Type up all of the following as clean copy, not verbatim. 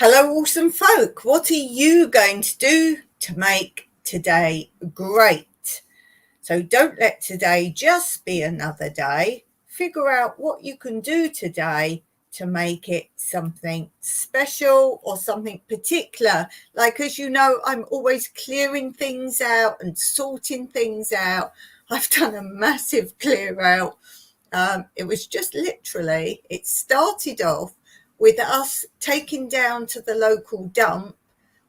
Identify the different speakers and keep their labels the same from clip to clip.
Speaker 1: Hello, awesome folk. What are you going to do to make today great? So don't let today just be another day. Figure out what you can do today to make it something special or something particular. Like, as you know, I'm always clearing things out and sorting things out. I've done a massive clear out. It was just literally, it started off with us taking down to the local dump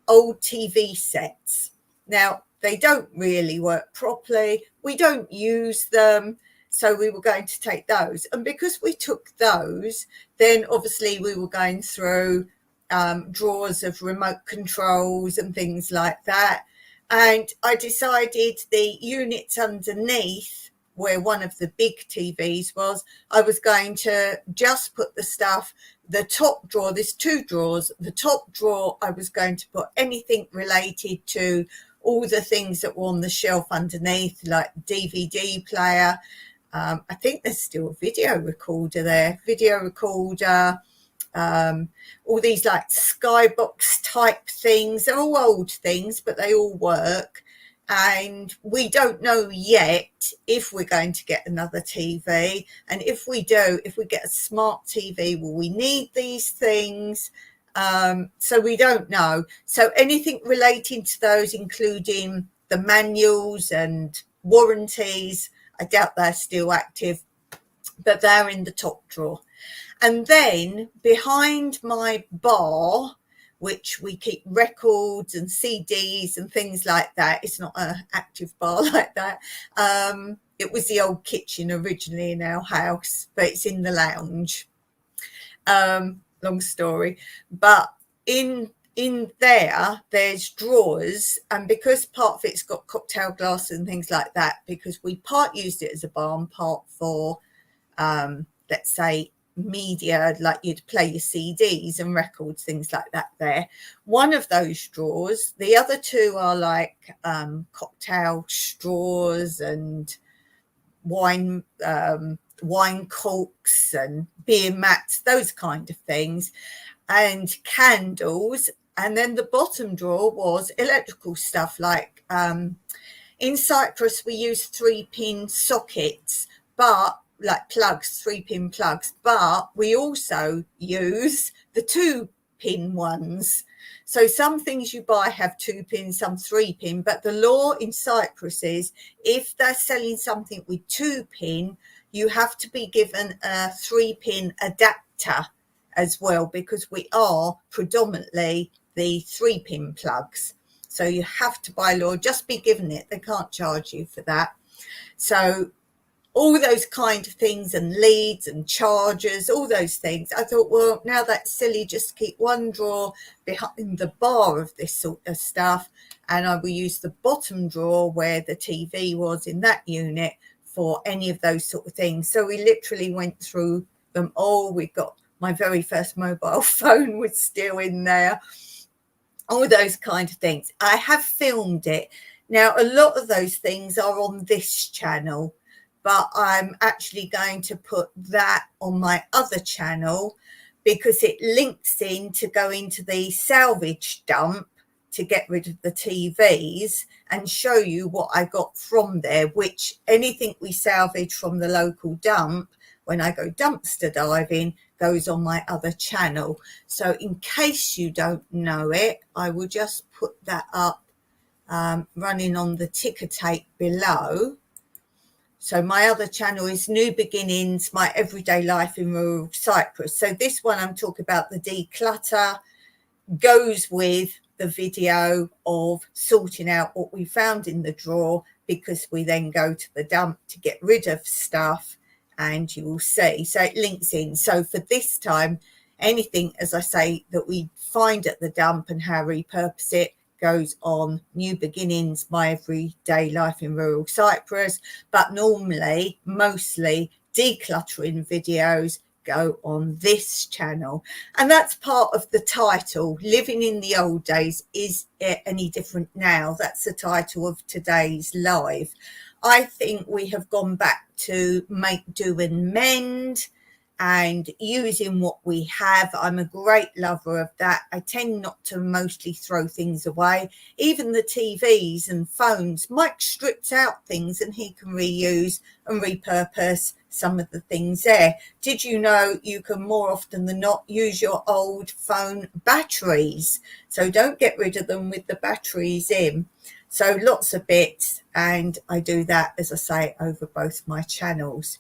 Speaker 1: old TV sets. Now, they don't really work properly. We don't use them. So we were going to take those. And because we took those, then obviously we were going through drawers of remote controls and things like that. And I decided the units underneath, where one of the big TVs was, I was going to just put the stuff, the top drawer, there's two drawers, the top drawer I was going to put anything related to all the things that were on the shelf underneath, like DVD player. I think there's still a video recorder there, all these like skybox type things. They're all old things, but they all work. And we don't know yet if we're going to get another TV. And if we do, if we get a smart TV, will we need these things? So we don't know. So anything relating to those, including the manuals and warranties, I doubt they're still active, but they're in the top drawer. And then behind my bar, which we keep records and CDs and things like that. It's not an active bar like that. It was the old kitchen originally in our house, but it's in the lounge. Long story. But in there's drawers, and because part of it's got cocktail glass and things like that, because we part used it as a bar and part for, let's say, media, like you'd play your CDs and records, things like that there. One of those drawers, the other two are like cocktail straws and wine corks and beer mats, those kind of things, and candles. And then the bottom drawer was electrical stuff, like in Cyprus we use 3-pin sockets, but like plugs, 3-pin plugs, but we also use the 2-pin ones. So some things you buy have 2-pin, some 3-pin, but the law in Cyprus is if they're selling something with 2-pin, you have to be given a 3-pin adapter as well, because we are predominantly the 3-pin plugs. So you have to, by law, just be given it. They can't charge you for that. So all those kind of things, and leads and chargers, all those things. I thought, well, now that's silly, just keep one drawer behind the bar of this sort of stuff, and I will use the bottom drawer where the TV was in that unit for any of those sort of things. So we literally went through them all. We got my very first mobile phone was still in there, all those kind of things. I have filmed it. Now, a lot of those things are on this channel, but I'm actually going to put that on my other channel because it links in to go into the salvage dump to get rid of the TVs and show you what I got from there, which anything we salvage from the local dump, when I go dumpster diving, goes on my other channel. So in case you don't know it, I will just put that up running on the ticker tape below. So my other channel is New Beginnings, My Everyday Life in Rural Cyprus. So this one I'm talking about the declutter goes with the video of sorting out what we found in the drawer, because we then go to the dump to get rid of stuff, and you will see. So it links in. So for this time, anything, as I say, that we find at the dump and how we repurpose it goes on New Beginnings, My Everyday Life in Rural Cyprus. But normally, mostly decluttering videos go on this channel. And that's part of the title. Living in the Old Days, Is It Any Different Now? That's the title of today's live. I think we have gone back to make, do and mend, and using what we have. I'm a great lover of that. I tend not to mostly throw things away. Even the TVs and phones, Mike strips out things and he can reuse and repurpose some of the things there. Did you know you can more often than not use your old phone batteries? So don't get rid of them with the batteries in. So lots of bits, and I do that, as I say, over both my channels.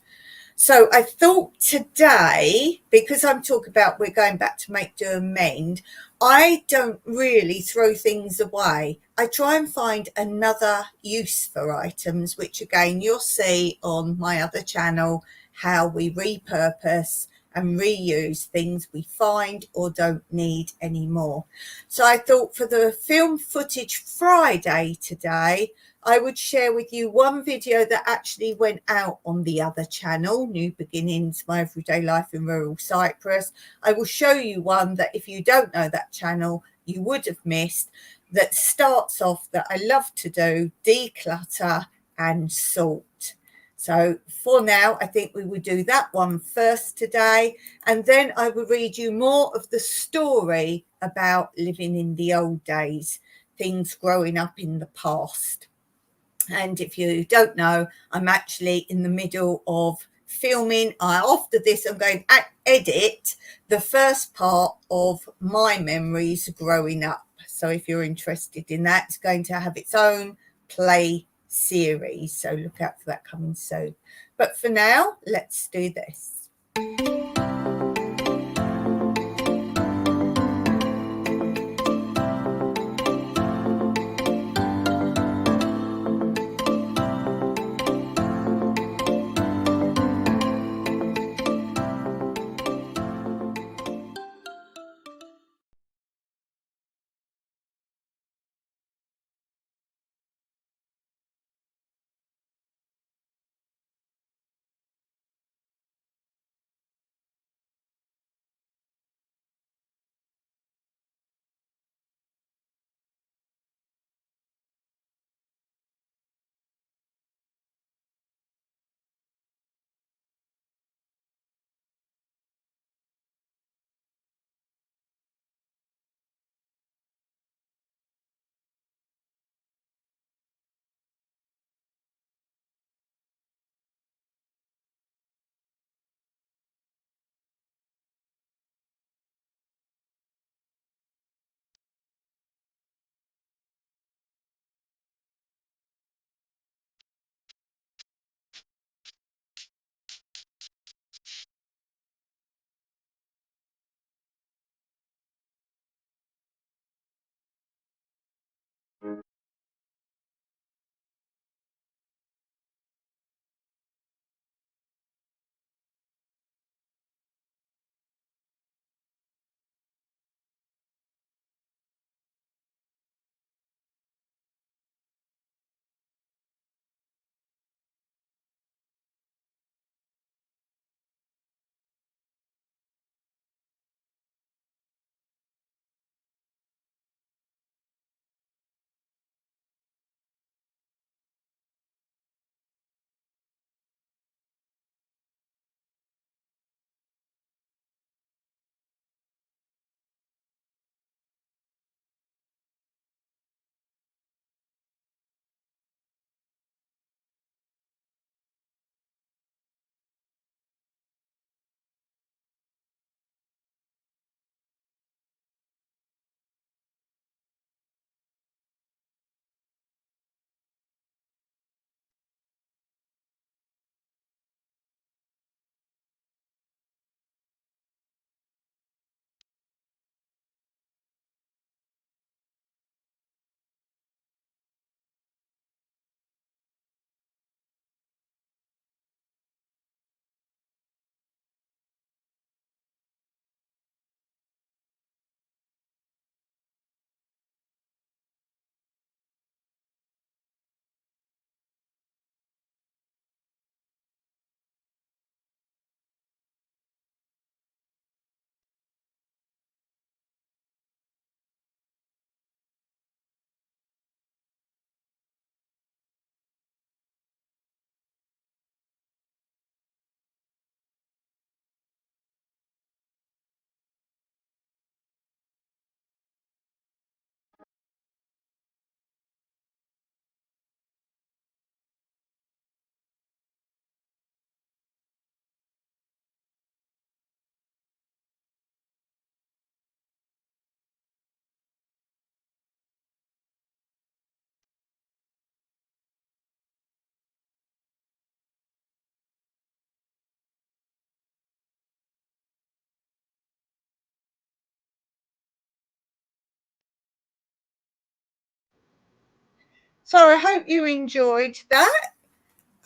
Speaker 1: So I thought today, because I'm talking about we're going back to make, do and mend, I don't really throw things away. I try and find another use for items, which again, you'll see on my other channel, how we repurpose and reuse things we find or don't need anymore. So I thought for the Film Footage Friday today, I would share with you one video that actually went out on the other channel, New Beginnings, My Everyday Life in Rural Cyprus. I will show you one that if you don't know that channel, you would have missed, that starts off that I love to do, declutter and sort. So for now, I think we will do that one first today, and then I will read you more of the story about living in the old days, things growing up in the past. And if you don't know, I'm actually in the middle of filming. After this, I'm going to edit the first part of my memories growing up. So if you're interested in that, it's going to have its own play series. So look out for that coming soon. But for now, let's do this. So I hope you enjoyed that.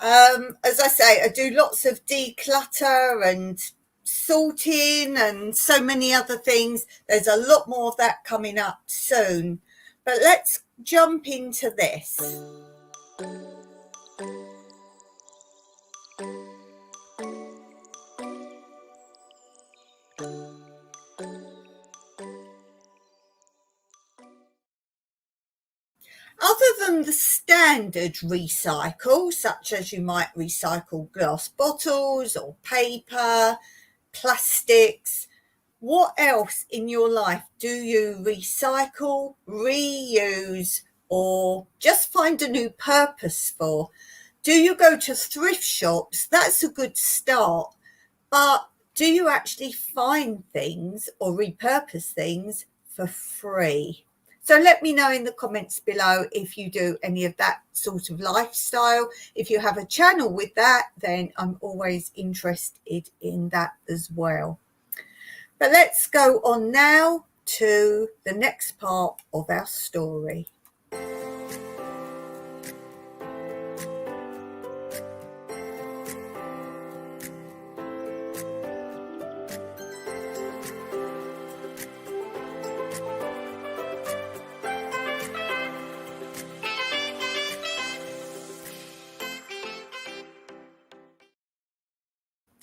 Speaker 1: As I say, I do lots of declutter and sorting and so many other things. There's a lot more of that coming up soon. But let's jump into this. Other than the standard recycle, such as you might recycle glass bottles or paper, plastics, what else in your life do you recycle, reuse, or just find a new purpose for? Do you go to thrift shops? That's a good start. But do you actually find things or repurpose things for free? So let me know in the comments below if you do any of that sort of lifestyle. If you have a channel with that, then I'm always interested in that as well. But let's go on now to the next part of our story.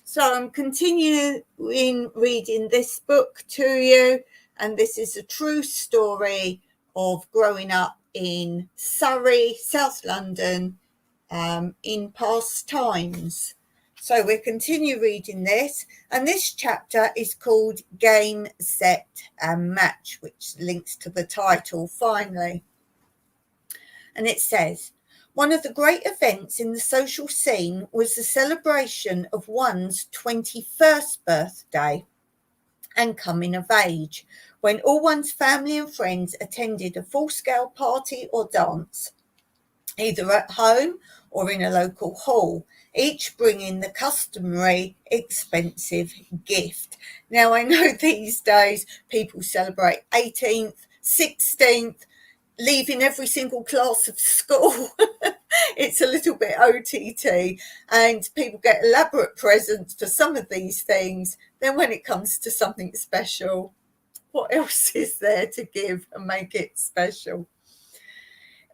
Speaker 1: So I'm continuing reading this book to you, and this is a true story of growing up in Surrey, South London, in past times. So we'll continue reading this, and this chapter is called Game, Set and Match, which links to the title finally. And it says, one of the great events in the social scene was the celebration of one's 21st birthday and coming of age, when all one's family and friends attended a full-scale party or dance, either at home or in a local hall, each bringing the customary expensive gift. Now, I know these days people celebrate 18th, 16th, leaving every single class of school. It's a little bit OTT, and people get elaborate presents for some of these things. Then when it comes to something special, what else is there to give and make it special?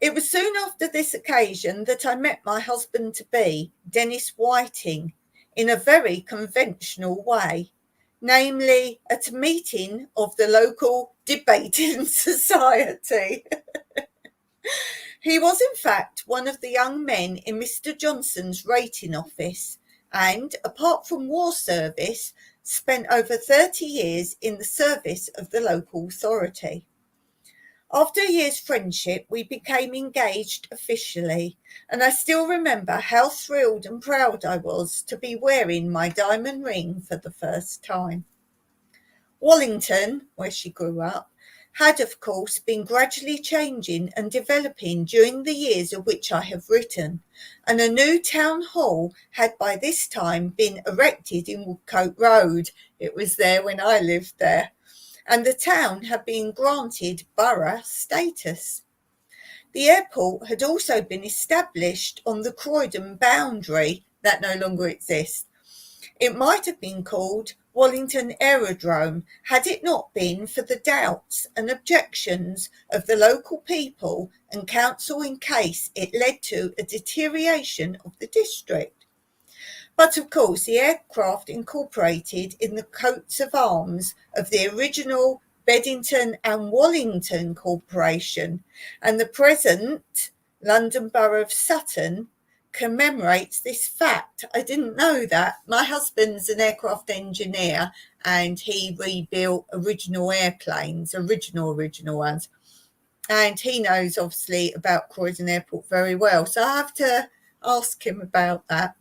Speaker 1: It was soon after this occasion that I met my husband-to-be, Dennis Whiting, in a very conventional way, namely at a meeting of the local debating society. He was, in fact, one of the young men in Mr. Johnson's rating office, and, apart from war service, spent over 30 years in the service of the local authority. After a year's friendship, we became engaged officially, and I still remember how thrilled and proud I was to be wearing my diamond ring for the first time. Wallington, where she grew up, had, of course, been gradually changing and developing during the years of which I have written, and a new town hall had by this time been erected in Woodcote Road. It was there when I lived there, and the town had been granted borough status. The airport had also been established on the Croydon boundary that no longer exists. It might have been called Wallington Aerodrome had it not been for the doubts and objections of the local people and council in case it led to a deterioration of the district. But of course the aircraft incorporated in the coats of arms of the original Beddington and Wallington Corporation, and the present London Borough of Sutton commemorates this fact. I didn't know that. My husband's an aircraft engineer, and he rebuilt original airplanes, original ones, and he knows obviously about Croydon Airport very well, so I have to ask him about that.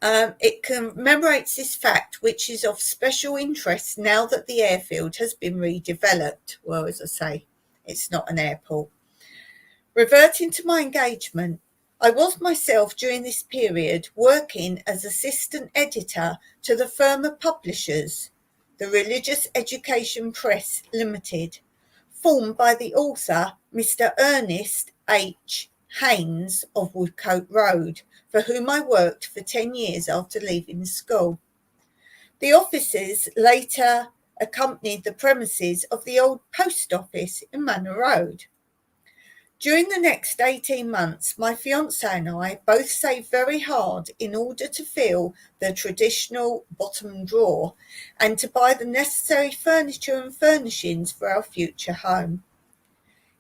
Speaker 1: It commemorates this fact, which is of special interest now that the airfield has been redeveloped. Well, as I say, it's not an airport. Reverting to my engagement, I was myself during this period working as assistant editor to the firm of publishers, the Religious Education Press Limited, formed by the author Mr. Ernest H. Haynes of Woodcote Road, for whom I worked for 10 years after leaving school. The officers later accompanied the premises of the old post office in Manor Road. During the next 18 months, my fiancé and I both saved very hard in order to fill the traditional bottom drawer and to buy the necessary furniture and furnishings for our future home.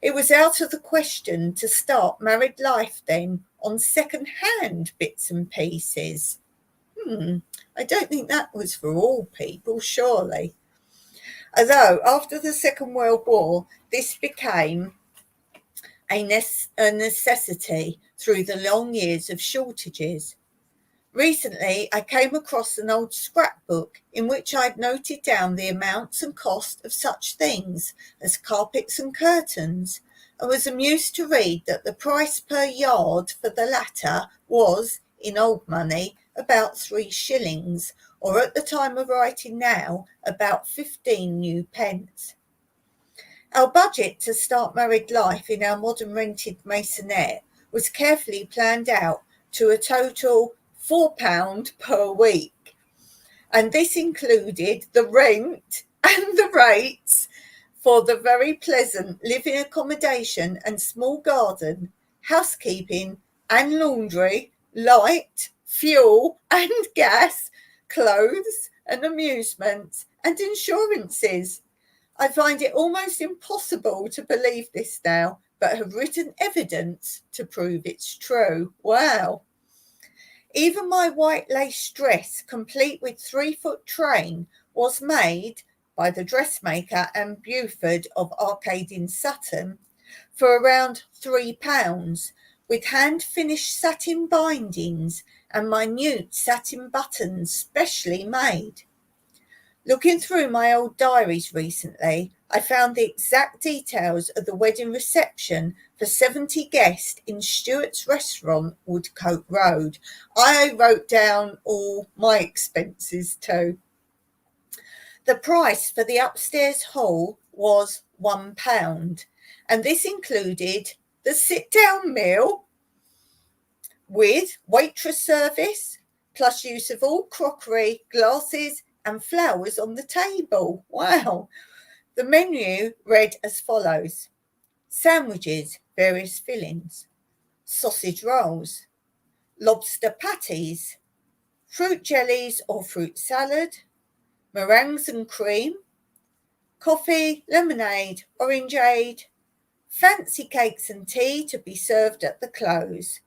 Speaker 1: It was out of the question to start married life then on second-hand bits and pieces. I don't think that was for all people, surely. Although after the Second World War, this became a necessity through the long years of shortages. Recently, I came across an old scrapbook in which I'd noted down the amounts and cost of such things as carpets and curtains, and was amused to read that the price per yard for the latter was, in old money, about 3 shillings, or at the time of writing now, about 15 new pence. Our budget to start married life in our modern rented maisonette was carefully planned out to a total £4 per week, and this included the rent and the rates for the very pleasant living accommodation and small garden, housekeeping and laundry, light, fuel and gas, clothes and amusements and insurances. I find it almost impossible to believe this now, but have written evidence to prove it's true. Wow. Even my white lace dress, complete with 3-foot train, was made by the dressmaker Anne Buford of Arcade in Sutton for around £3, with hand-finished satin bindings and minute satin buttons specially made. Looking through my old diaries recently, I found the exact details of the wedding reception for 70 guests in Stewart's Restaurant, Woodcote Road. I wrote down all my expenses too. The price for the upstairs hall was £1, and this included the sit-down meal with waitress service, plus use of all crockery, glasses, and flowers on the table. Wow. The menu read as follows: sandwiches, various fillings, sausage rolls, lobster patties, fruit jellies or fruit salad, meringues and cream, coffee, lemonade, orangeade, fancy cakes and tea to be served at the close.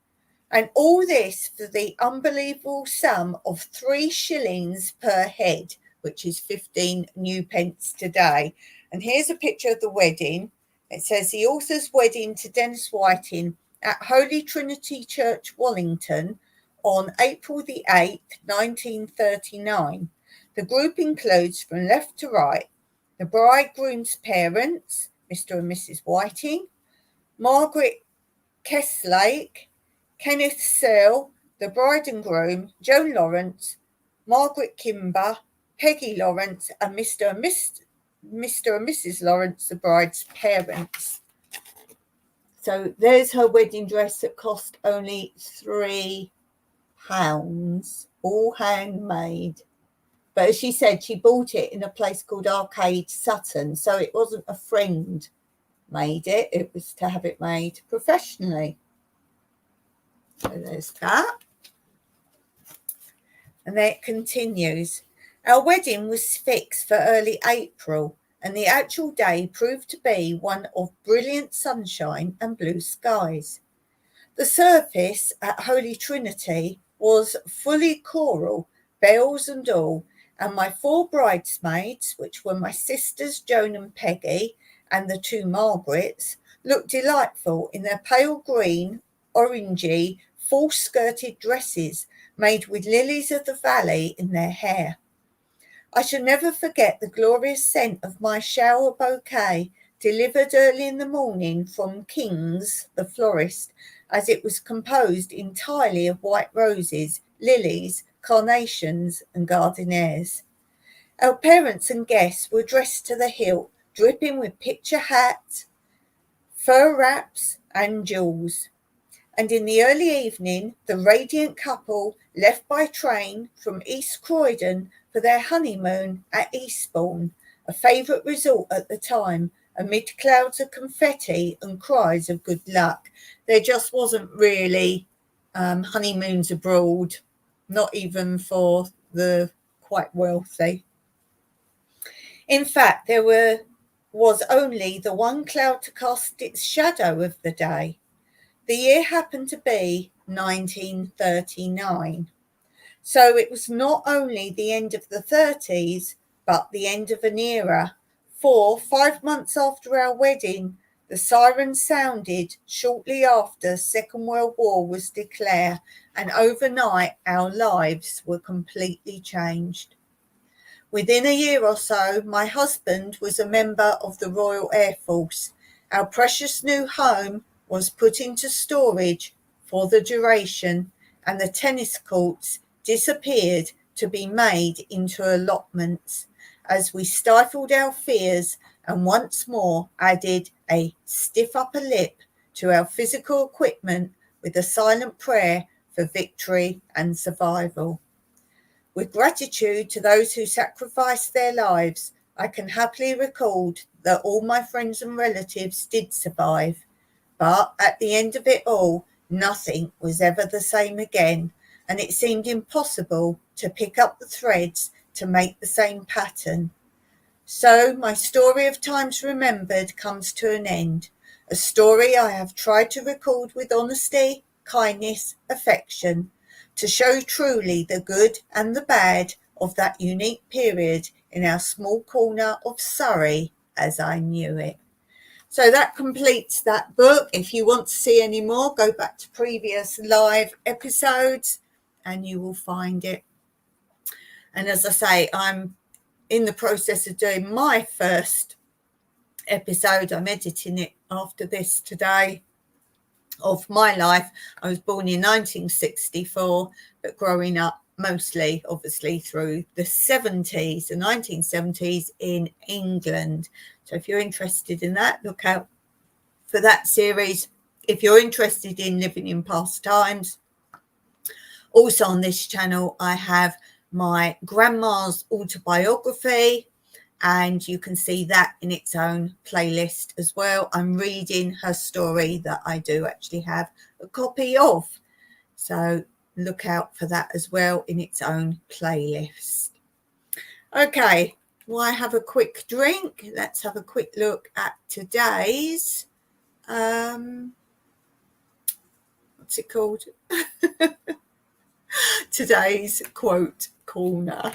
Speaker 1: And all this for the unbelievable sum of 3 shillings per head, which is 15 new pence today. And here's a picture of the wedding. It says the author's wedding to Dennis Whiting at Holy Trinity Church, Wallington, on April the 8th, 1939. The group includes, from left to right, the bridegroom's parents, Mr. and Mrs. Whiting, Margaret Kestlake, Kenneth Searle, the bride and groom, Joan Lawrence, Margaret Kimber, Peggy Lawrence, and Mr. and Mrs. Lawrence, the bride's parents. So there's her wedding dress that cost only £3, all handmade. But as she said, she bought it in a place called Arcade Sutton, so it wasn't a friend made it, it was to have it made professionally. So there's that. And then it continues. Our wedding was fixed for early April, and the actual day proved to be one of brilliant sunshine and blue skies. The service at Holy Trinity was fully choral, bells and all, and my 4 bridesmaids, which were my sisters Joan and Peggy, and the 2 Margarets, looked delightful in their pale green, orangey, full-skirted dresses made with lilies of the valley in their hair. I shall never forget the glorious scent of my shower bouquet delivered early in the morning from King's, the florist, as it was composed entirely of white roses, lilies, carnations, and gardenias. Our parents and guests were dressed to the hilt, dripping with picture hats, fur wraps, and Jules. And in the early evening, the radiant couple left by train from East Croydon for their honeymoon at Eastbourne, a favourite resort at the time, amid clouds of confetti and cries of good luck. There just wasn't really honeymoons abroad, not even for the quite wealthy. In fact, there was only the one cloud to cast its shadow of the day. The year happened to be 1939. So it was not only the end of the 30s, but the end of an era. For 5 months after our wedding, the siren sounded shortly after Second World War was declared, and overnight our lives were completely changed. Within a year or so, my husband was a member of the Royal Air Force. Our precious new home was put into storage for the duration, and the tennis courts disappeared to be made into allotments as we stifled our fears and once more added a stiff upper lip to our physical equipment with a silent prayer for victory and survival. With gratitude to those who sacrificed their lives, I can happily record that all my friends and relatives did survive. But at the end of it all, nothing was ever the same again, and it seemed impossible to pick up the threads to make the same pattern. So my story of times remembered comes to an end, a story I have tried to record with honesty, kindness, affection, to show truly the good and the bad of that unique period in our small corner of Surrey as I knew it. So that completes that book. If you want to see any more, go back to previous live episodes and you will find it. And as I say, I'm in the process of doing my first episode. I'm editing it after this today of my life. I was born in 1964, but growing up mostly, obviously, through the 70s, the 1970s in England. So if you're interested in that, look out for that series. If you're interested in living in past times, also on this channel, I have my grandma's autobiography, and you can see that in its own playlist as well. I'm reading her story that I do actually have a copy of. So look out for that as well in its own playlist. Okay, why have a quick drink? Let's have a quick look at today's, what's it called? Today's quote corner.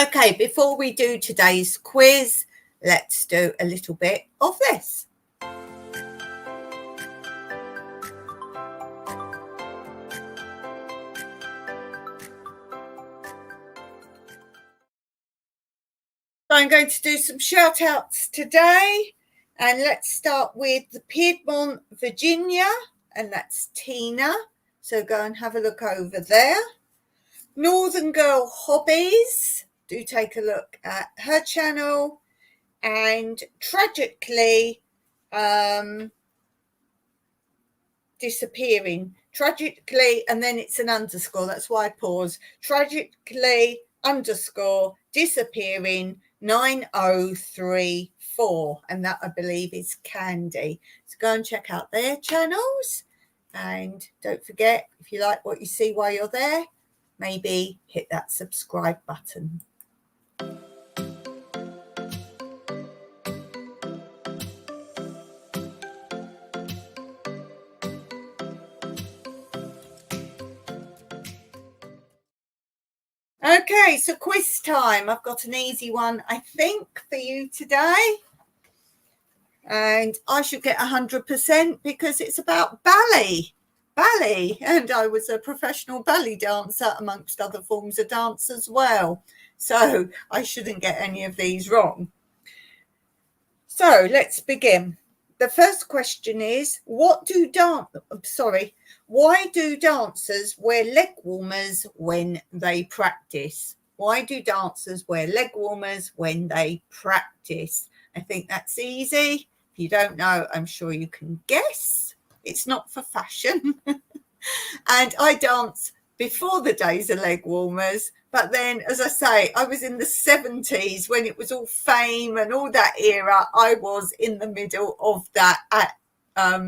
Speaker 1: Okay, before we do today's quiz, let's do a little bit of this. So I'm going to do some shout outs today, and let's start with the Piedmont, Virginia, and that's Tina. So go and have a look over there. Northern Girl Hobbies, do take a look at her channel. And tragically disappearing, tragically, and then it's an underscore, that's why I pause, tragically underscore disappearing 9034, and that I believe is Candy. So go and check out their channels, and don't forget, if you like what you see while you're there, maybe hit that subscribe button. Okay, so quiz time. I've got an easy one, I think, for you today. And I should get 100% because it's about ballet, and I was a professional ballet dancer amongst other forms of dance as well. So I shouldn't get any of these wrong. So let's begin. The first question is, why do dancers wear leg warmers when they practice? Why do dancers wear leg warmers when they practice? I think that's easy. If you don't know, I'm sure you can guess. It's not for fashion. And I danced before the days of leg warmers. But then, as I say, I was in the 70s when it was all fame and all that era. I was in the middle of that at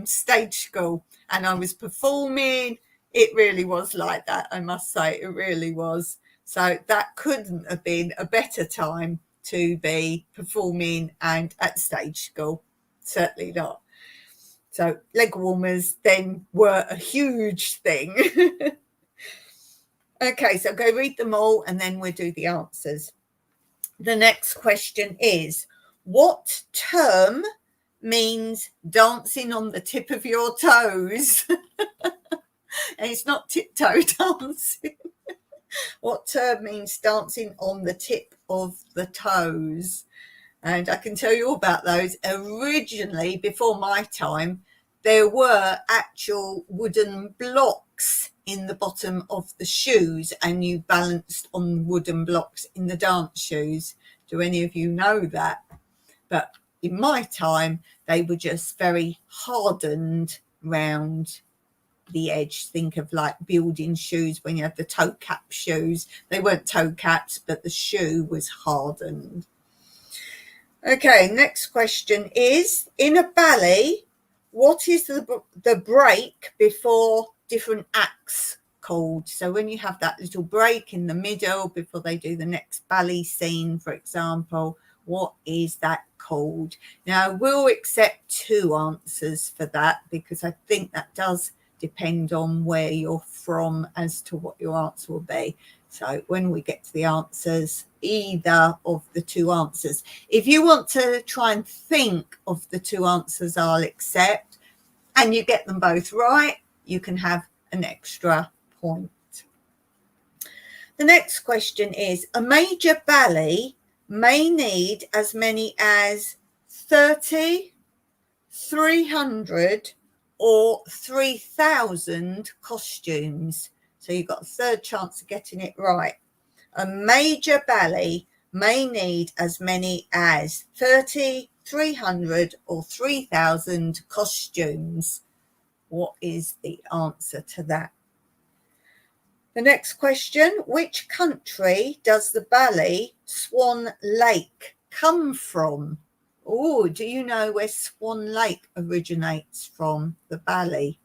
Speaker 1: stage school, and I was performing. It really was like that, I must say. It really was. So that couldn't have been a better time to be performing and at stage school. Certainly not. So leg warmers then were a huge thing. Okay, so go read them all and then we'll do the answers. The next question is, what term means dancing on the tip of your toes? And it's not tiptoe dancing. What term means dancing on the tip of the toes? And I can tell you all about those. Originally, before my time, there were actual wooden blocks in the bottom of the shoes, and you balanced on wooden blocks in the dance shoes. Do any of you know that? But in my time, they were just very hardened round the edge. Think of like building shoes when you have the toe cap shoes. They weren't toe caps, but the shoe was hardened. Okay, next question is, in a ballet, what is the break before different acts called? So when you have that little break in the middle before they do the next ballet scene, for example, what is that called? Now, we'll accept 2 answers for that because I think that does depend on where you're from as to what your answer will be. So when we get to the answers, either of the 2 answers. If you want to try and think of the 2 answers, I'll accept, and you get them both right, you can have an extra point. The next question is, a major ballet may need as many as 30, 300 or 3,000 costumes. So you've got a third chance of getting it right. A major ballet may need as many as 30, 300 or 3,000 costumes. What is the answer to that? The next question, which country does the ballet Swan Lake come from? Oh, do you know where Swan Lake originates from, the ballet?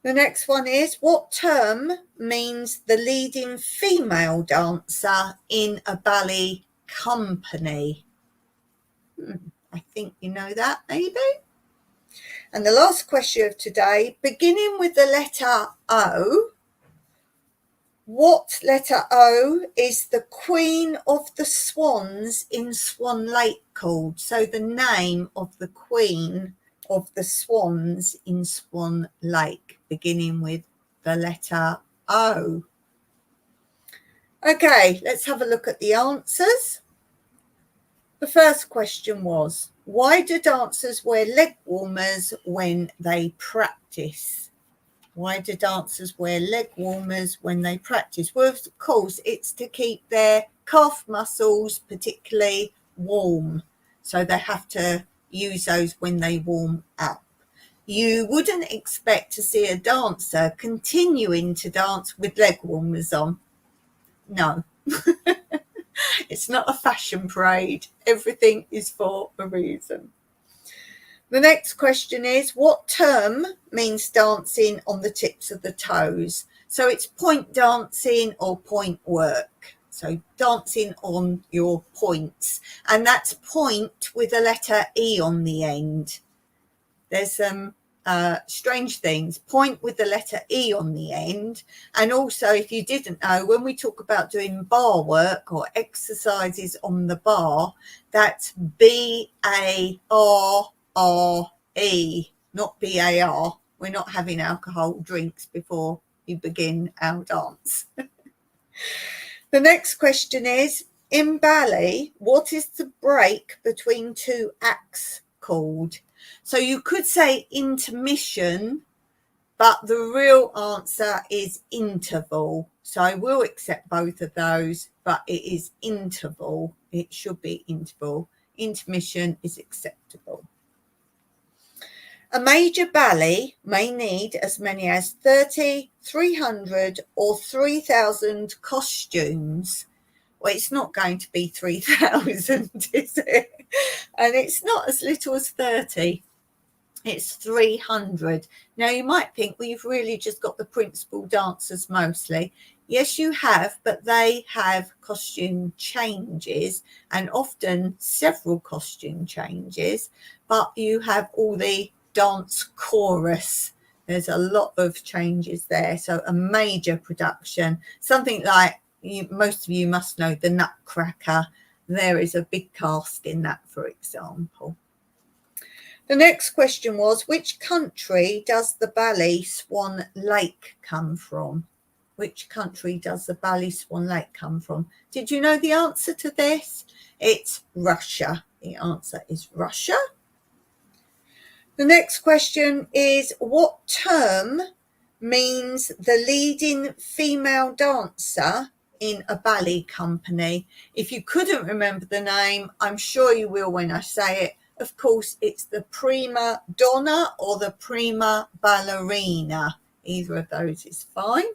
Speaker 1: The next one is, what term means the leading female dancer in a ballet company? I think you know that, maybe. And the last question of today, beginning with the letter O, what letter O is the Queen of the Swans in Swan Lake called? So the name of the Queen of the Swans in Swan Lake, beginning with the letter O. Okay, let's have a look at the answers. The first question was, why do dancers wear leg warmers when they practice? Why do dancers wear leg warmers when they practice? Well, of course, it's to keep their calf muscles particularly warm. So they have to use those when they warm up. You wouldn't expect to see a dancer continuing to dance with leg warmers on. No. It's not a fashion parade. Everything is for a reason. The next question is, what term means dancing on the tips of the toes? So it's point dancing or point work. So dancing on your points. And that's point with a letter E on the end. There's some strange things, point with the letter E on the end. And also, if you didn't know, when we talk about doing bar work or exercises on the bar, that's BARRE, not BAR. We're not having alcohol drinks before you begin our dance. The next question is, in ballet, what is the break between two acts called? So you could say intermission, but the real answer is interval. So I will accept both of those, but it is interval. It should be interval. Intermission is acceptable. A major ballet may need as many as 30, 300 or 3,000 costumes. Well, it's not going to be 3,000, is it? And it's not as little as 30. It's 300. Now, you might think, well, you've really just got the principal dancers mostly. Yes, you have, but they have costume changes and often several costume changes, but you have all the dance chorus. There's a lot of changes there. So a major production, something like most of you must know the Nutcracker. There is a big cast in that, for example. The next question was, which country does the ballet Swan Lake come from? Which country does the ballet Swan Lake come from? Did you know the answer to this? It's Russia. The answer is Russia. The next question is, what term means the leading female dancer in a ballet company? If you couldn't remember the name, I'm sure you will when I say it. Of course, it's the prima donna or the prima ballerina. Either of those is fine.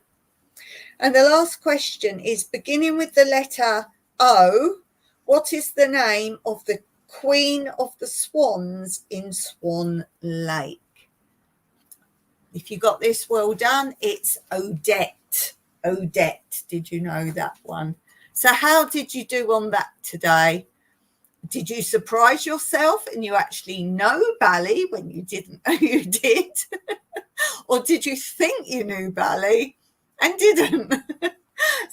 Speaker 1: And the last question is, beginning with the letter O, what is the name of the Queen of the Swans in Swan Lake? If you got this, well done. It's Odette. Odette. Did you know that one? So how did you do on that today? Did you surprise yourself and you actually know ballet when you didn't know you did? Or did you think you knew ballet and didn't?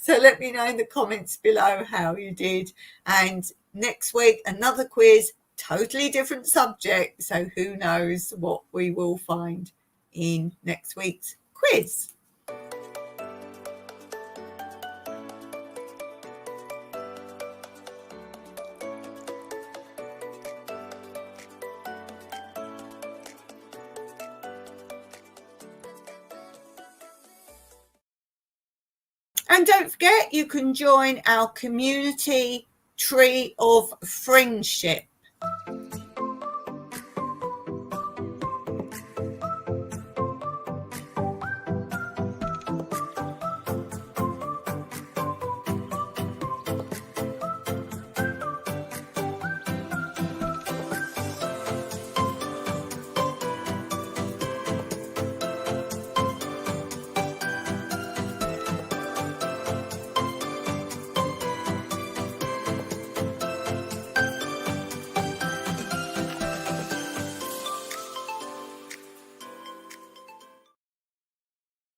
Speaker 1: So let me know in the comments below how you did. And next week, another quiz, totally different subject. So who knows what we will find in next week's quiz. And don't forget, you can join our community tree of friendship.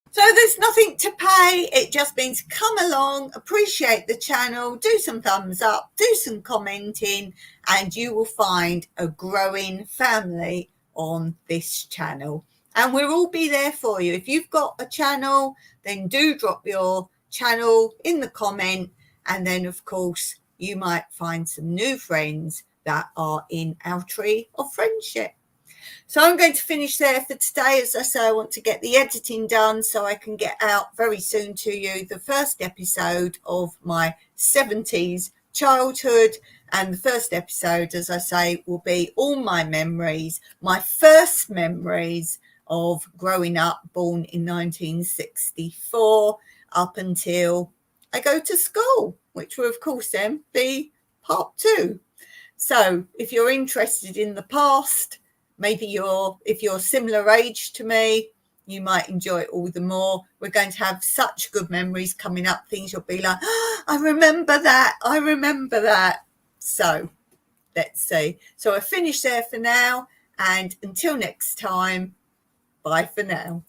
Speaker 1: So there's nothing to pay. It just means come along, appreciate the channel, do some thumbs up, do some commenting, and you will find a growing family on this channel. And we'll all be there for you. If you've got a channel, then do drop your channel in the comment. And then, of course, you might find some new friends that are in our tree of friendship. So I'm going to finish there for today. As I say, I want to get the editing done so I can get out very soon to you the first episode of my 70s childhood. And the first episode, as I say, will be all my memories, my first memories of growing up, born in 1964, up until I go to school, which will, of course, then be part 2. So if you're interested in the past, maybe if you're similar age to me, you might enjoy it all the more. We're going to have such good memories coming up. Things you'll be like, oh, I remember that. I remember that. So let's see. So I finish there for now. And until next time, Bye for now.